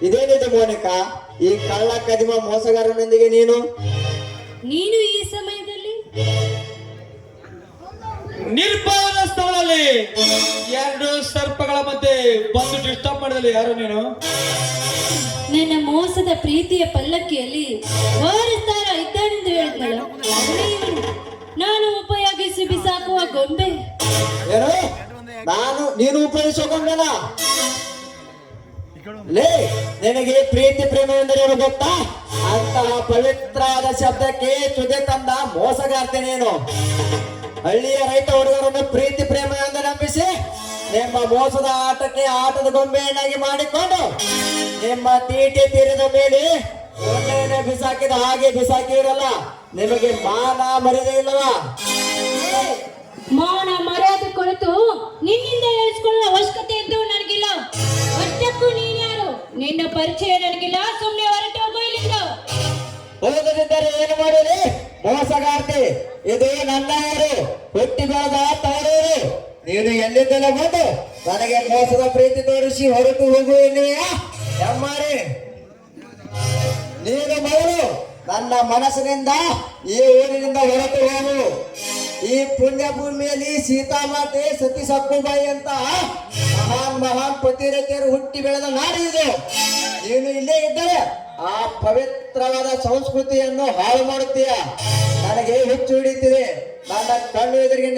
ಇದೇನಿದೆ ಮೋನಿಕಾ, ಈ ಕಳ್ಳ ಕದಿಮ ಮೋಸಗಾರನೊಂದಿಗೆ ನೀನು ಈ ಸಮಯದಲ್ಲಿ ನಿರ್ಭರ ಸ್ಥಳದಲ್ಲಿ ಎರಡು ಸರ್ಪಗಳ ಮಧ್ಯೆ ಬಂದು ಡಿಸ್ಟರ್ಬ್ ಮಾಡಿದಲ್ಲಿ ಯಾರು ನೀನು? ನನ್ನ ಮೋಸದ ಪ್ರೀತಿಯ ಪಲ್ಲಕ್ಕಿಯಲ್ಲಿ ವಾರಸ್ತಾರ ಇದ್ದಾನೆಂದು ಹೇಳಿದ್ನಲ್ಲ, ನಾನು ಉಪಯೋಗಿಸಿ ಬಿಸಾಕುವ ಗೊಂಬೆ. ಏನು ನೀನು ಉಪಯೋಗಿಸಿಕೊಂಡನ? ಲೇ, ನಿನಗೆ ಪ್ರೀತಿ ಪ್ರೇಮ ಎಂದರೇನು ಗೊತ್ತಾ? ಅಂತಹ ಪವಿತ್ರವಾದ ಶಬ್ದಕ್ಕೆ ಚುದೆ ತಂದ ಮೋಸಗಾರ್ತೆ ನೀನು. ಹಳ್ಳಿಯ ರೈತ ಹುಡುಗರನ್ನು ಪ್ರೀತಿ ಪ್ರೇಮ ಎಂದು ನಂಬಿಸಿ ನಿಮ್ಮ ಮೋಸದ ಆಟಕ್ಕೆ ಆಟದ ಗೊಂಬೆಯನ್ನಾಗಿ ಮಾಡಿಕೊಂಡು ನಿಮ್ಮ ತೀಟೆ ತೀರದ ಮೇಲೆ ಗೊಂಬೆಯನ್ನು ಬಿಸಾಕಿದ ಹಾಗೆ ಬಿಸಾಕಿರಲ್ಲ. ನಿಮಗೆ ಮಾನ ಮರ್ಯಾದೆ ಇಲ್ಲವಾ? ಮಾನ ಮರ್ಯಾದೆ ಕುರಿತು ನಿನ್ನಿಂದ ಹೇಳಿಸಿಕೊಳ್ಳುವ ಅವಶ್ಯಕತೆ ಇದ್ದು ನನಗಿಲ್ಲ. ಅಷ್ಟಕ್ಕೂ ನೀನ್ಯಾರು? ನಿನ್ನ ಪರಿಚಯ ನನಗಿಲ್ಲ. ಸುಮ್ಮನೆ ಹೊರಟು ಹೋಗು ಇಲ್ಲಿಂದ. ಹೋಗದಿದ್ದರೆ ಏನು ಮಾಡೋರಿ ಮೋಸಗಾರ್ತಿ? ಇದು ನನ್ನ ಊರು, ಹುಟ್ಟಿ ಬೆಳೆದ ತವರೂರು. ನೀನು ಎಲ್ಲಿಂದಲೇ ಬಂದು ನನಗೆ ಮೋಸದ ಪ್ರೀತಿ ತೋರಿಸಿ ಹೊರಟು ಹೋಗು ಎನ್ನುವೆಯಾ? ಎಮ್ಮಾರಿ, ನೀನು ಮಗಳು ನನ್ನ ಮನಸ್ಸಿನಿಂದ ಈ ಊರಿನಿಂದ ಹೊರಟು ಹೋಗು. ಈ ಪುಣ್ಯ ಭೂಮಿಯಲ್ಲಿ ಸೀತಾಮಾತೆ ಸತಿ ಸಕ್ಕುಬಾಯಿ ಅಂತ ಮಹಾನ್ ಪತಿರತಿಯರು ಹುಟ್ಟಿ ಬೆಳೆದ ನಾಡು ಇದು. ನೀನು ಇಲ್ಲೇ ಇದ್ದರೆ ಆ ಪವಿತ್ರವಾದ ಸಂಸ್ಕೃತಿಯನ್ನು ಹಾಳು ಮಾಡುತ್ತೀಯ. ನನಗೆ ಹುಚ್ಚು ಹಿಡಿಯುತ್ತಿದೆ. ನನ್ನ ಕಣ್ಣು ಎದುರಿಗೆ